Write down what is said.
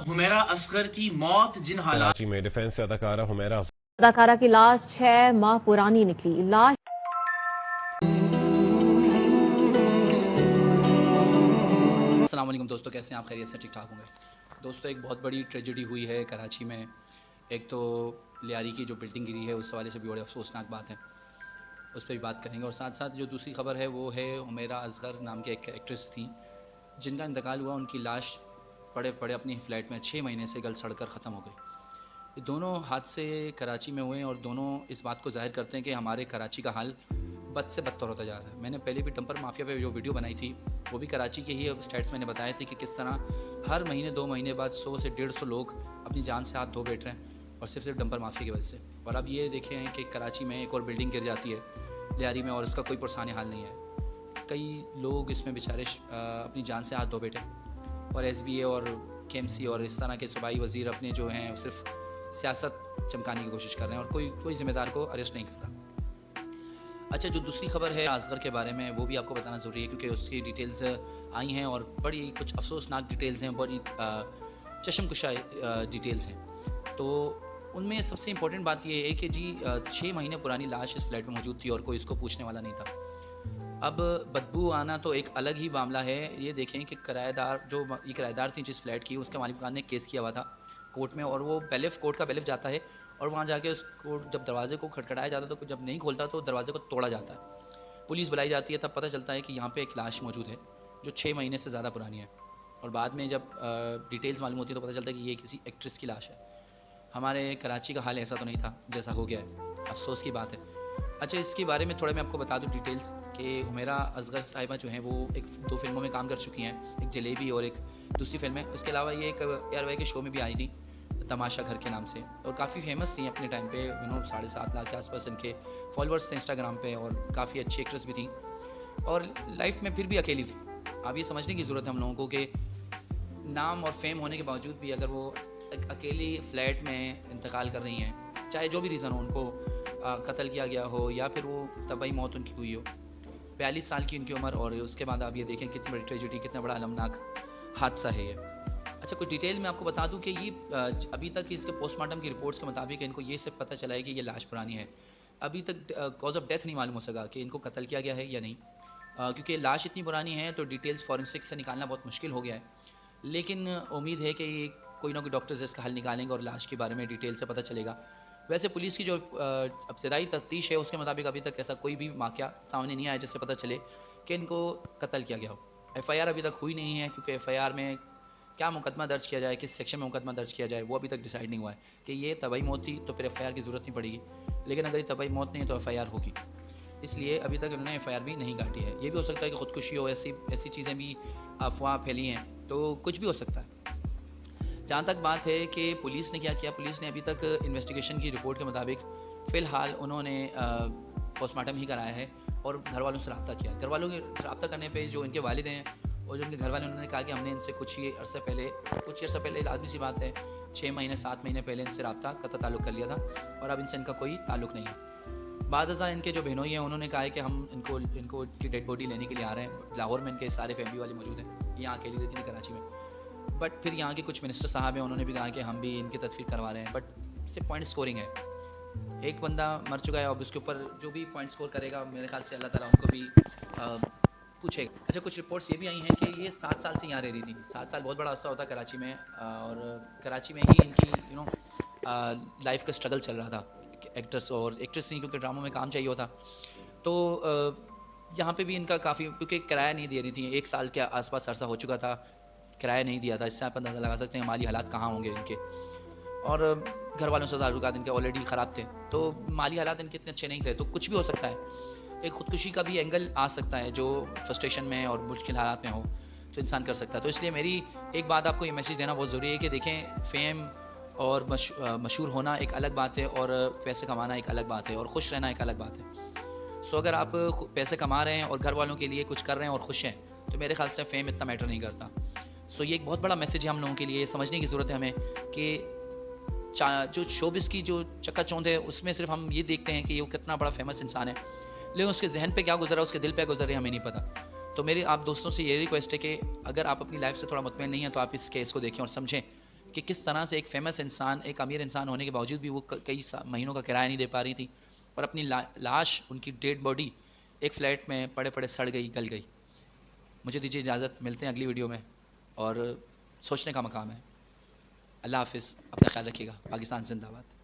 हुमैरा असगर की मौत जिन हालात कराची में डिफेंस से अदाकारा हुमैरा अदाकारा की लाश 6 माह पुरानी निकली। लाश अस्सलाम वालेकुम दोस्तों, कैसे हैं आप? खैरियत से ठीक ठाक होंगे। दोस्तों, एक बहुत बड़ी ट्रेजेडी हुई है कराची में। एक तो लियारी की जो बिल्डिंग गिरी है, उस हवाले से भी बड़ी अफसोसनाक बात है, उस पर भी बात करेंगे। और साथ साथ जो दूसरी खबर है वो है हुमैरा असगर नाम के एक एक्ट्रेस थी जिनका इंतकाल हुआ। उनकी लाश पड़े पड़े अपनी फ्लैट में 6 महीने से गल सड़ कर ख़त्म हो गई। ये दोनों हादसे कराची में हुए और दोनों इस बात को जाहिर करते हैं कि हमारे कराची का हाल बद से बदतर होता जा रहा है। मैंने पहले भी डंपर माफिया पे जो वीडियो बनाई थी वो भी कराची के ही स्टेट्स मैंने बताए थे कि किस तरह हर महीने 2 महीने बाद 100 से 150 लोग अपनी जान से हाथ धो बैठ रहे हैं और सिर्फ डंपर माफिया की वजह से। और अब ये देखे हैं कि कराची में एक और बिल्डिंग गिर जाती है लियारी में और इसका कोई पुरसाने हाल नहीं है। कई लोग इसमें बेचारे अपनी जान से हाथ धो बैठे और SBA और KMC और इस तरह के सूबाई वज़ीर अपने जो हैं सिर्फ सियासत चमकाने की कोशिश कर रहे हैं और कोई ज़िम्मेदार को अरेस्ट नहीं कर रहा। अच्छा, जो दूसरी खबर है असगर के बारे में वो भी आपको बताना ज़रूरी है क्योंकि उसकी डिटेल्स आई हैं और बड़ी कुछ अफसोसनाक डिटेल्स हैं, बड़ी चश्मकुशा डिटेल्स हैं। तो उनमें सबसे इम्पोर्टेंट बात ये है कि जी 6 महीने पुरानी लाश इस फ्लैट में मौजूद थी और कोई इसको पूछने वाला नहीं था। अब बदबू आना तो एक अलग ही मामला है। ये देखें कि किराएदार थी जिस फ्लैट की, उसके मालिकान ने केस किया हुआ था कोर्ट में और वो कोर्ट का बैलिफ जाता है और वहाँ जाके उसको जब दरवाजे को खटखटाया जाता है तो जब नहीं खोलता तो दरवाजे को तोड़ा जाता है। पुलिस बुलाई जाती है, तब पता चलता है कि यहाँ पे एक लाश मौजूद है जो 6 महीने से ज़्यादा पुरानी है। और बाद में जब डिटेल्स मालूम होती है तो पता चलता है कि ये किसी एक्ट्रेस की लाश है। हमारे कराची का हाल ऐसा तो नहीं था जैसा हो गया है, अफसोस की बात है। अच्छा, इसके बारे में थोड़ा मैं आपको बता दूं डिटेल्स कि हुमैरा असगर साहिबा जो हैं वो 2 फिल्मों में काम कर चुकी हैं, एक जलेबी और एक दूसरी फिल्म है। उसके अलावा ये एक ARY के शो में भी आई थी, तमाशा घर के नाम से, और काफ़ी फेमस थी अपने टाइम पे। 7.5 लाख के आसपास इनके फॉलोअर्स थे इंस्टाग्राम पे और काफ़ी अच्छी एक्ट्रेस भी थी और लाइफ में फिर भी अकेली थी। अब ये समझने की ज़रूरत है हम लोगों को कि नाम और फेम होने के बावजूद भी अगर वो एक अकेली फ्लैट में इंतकाल कर रही हैं, चाहे जो भी रीज़न हो, उनको कत्ल किया गया हो या फिर वो तबाही मौत उनकी हुई हो। 42 साल की उनकी उम्र और उसके बाद आप ये देखें कितनी बड़ी ट्रेजेडी, कितना बड़ा अलमनाक हादसा है ये। अच्छा, कुछ डिटेल में आपको बता दूं कि ये अभी तक इसके पोस्टमार्टम की रिपोर्ट्स के मुताबिक इनको ये सिर्फ पता चला है कि ये लाश पुरानी है। अभी तक कॉज ऑफ डेथ नहीं मालूम हो सका कि इनको कत्ल किया गया है या नहीं, क्योंकि लाश इतनी पुरानी है तो डिटेल्स फॉरेंसिक से निकालना बहुत मुश्किल हो गया है। लेकिन उम्मीद है कि कोई ना कोई डॉक्टर्स इसका हल निकालेंगे और लाश के बारे में डिटेल से पता चलेगा। वैसे पुलिस की जो इब्तदाई तफ्तीश है उसके मुताबिक अभी तक ऐसा कोई भी वाक़या सामने नहीं आया जिससे पता चले कि इनको कत्ल किया गया हो। FIR अभी तक हुई नहीं है क्योंकि FIR में क्या मुकदमा दर्ज किया जाए, किस सेक्शन में मुकदमा दर्ज किया जाए, वो अभी तक डिसाइड नहीं हुआ है। कि ये तबाही मौत थी तो फिर FIR की ज़रूरत नहीं पड़ेगी, लेकिन अगर ये तबाही मौत नहीं है तो FIR होगी। इसलिए अभी तक उन्होंने FIR भी नहीं काटी है। ये भी हो सकता है कि ख़ुदकुशी हो, ऐसी चीज़ें भी अफवाह फैली हैं, तो कुछ भी हो सकता है। जहाँ तक बात है कि पुलिस ने क्या किया, पुलिस ने अभी तक इन्वेस्टिगेशन की रिपोर्ट के मुताबिक फ़िलहाल उन्होंने पोस्टमार्टम ही कराया है और घर वालों से रब्ता किया। घर वालों के रब्ता करने पे जो इनके वालिद हैं और जो उनके घर वाले, उन्होंने कहा कि हमने इनसे कुछ अर्सा पहले लाजमी सी बात है 6 महीने 7 महीने पहले इनसे रब्ता कतई ताल्लुक़ कर लिया था और अब इनसे इनका कोई ताल्लुक़ नहीं है। बाद इनके जो बहनोई हैं उन्होंने कहा है कि हम इनको की डेड बॉडी लेने के लिए आ रहे हैं। लाहौर में इनके सारे फैमिली वाले मौजूद हैं, यहाँ अकेली रहती थी कराची में। बट फिर यहाँ के कुछ मिनिस्टर साहब हैं, उन्होंने भी कहा कि हम भी इनकी तदफीर करवा रहे हैं। बट सिर्फ पॉइंट स्कोरिंग है, एक बंदा मर चुका है, अब उसके ऊपर जो भी पॉइंट स्कोर करेगा मेरे ख्याल से अल्लाह ताला उनको भी पूछेगा। अच्छा, कुछ रिपोर्ट्स ये भी आई हैं कि ये 7 साल से यहाँ रह रही थी। 7 साल बहुत बड़ा अरसा होता है कराची में और कराची में ही इनकी लाइफ का स्ट्रगल चल रहा था। एक्ट्रेस नहीं, क्योंकि ड्रामों में काम चाहिए होता, तो यहाँ पे भी इनका काफ़ी, क्योंकि किराया नहीं दे रही थी, 1 साल के आसपास अरसा हो चुका था, किराया नहीं दिया था। इससे आप अंदाज़ा लगा सकते हैं माली हालात कहाँ होंगे इनके। और घर वालों से ताल्लुकात इनके ऑलरेडी ख़राब थे, तो माली हालात इनके इतने अच्छे नहीं थे, तो कुछ भी हो सकता है। एक ख़ुदकुशी का भी एंगल आ सकता है जो फ्रस्ट्रेशन में और मुश्किल हालात में हो तो इंसान कर सकता है। तो इसलिए मेरी एक बात आपको ये मैसेज देना बहुत ज़रूरी है कि देखें, फ़ेम और मशहूर होना एक अलग बात है और पैसे कमाना एक अलग बात है और खुश रहना एक अलग बात है। सो अगर आप पैसे कमा रहे हैं और घर वालों के लिए कुछ कर रहे हैं और खुश हैं तो मेरे ख्याल से फ़ेम इतना मैटर नहीं करता। सो ये एक बहुत बड़ा मैसेज है हम लोगों के लिए, समझने की ज़रूरत है हमें कि जो शोबिस की जो चकाचौंध है उसमें सिर्फ हम ये देखते हैं कि वो कितना बड़ा फेमस इंसान है, लेकिन उसके जहन पे क्या गुजरा, उसके दिल पे गुजर हमें नहीं पता। तो मेरी आप दोस्तों से ये रिक्वेस्ट है कि अगर आप अपनी लाइफ से थोड़ा मुतमईन नहीं है तो आप इस केस को देखें और समझें कि किस तरह से एक फेमस इंसान, एक अमीर इंसान होने के बावजूद भी वो कई महीनों का किराया नहीं दे पा रही थी और अपनी लाश, उनकी डेड बॉडी एक फ्लैट में पड़े पड़े सड़ गई, गल गई। मुझे दीजिए इजाज़त, मिलते हैं अगली वीडियो में और सोचने का मकाम है। अल्लाह हाफ़िज़, अपना ख्याल रखिएगा। पाकिस्तान जिंदाबाद।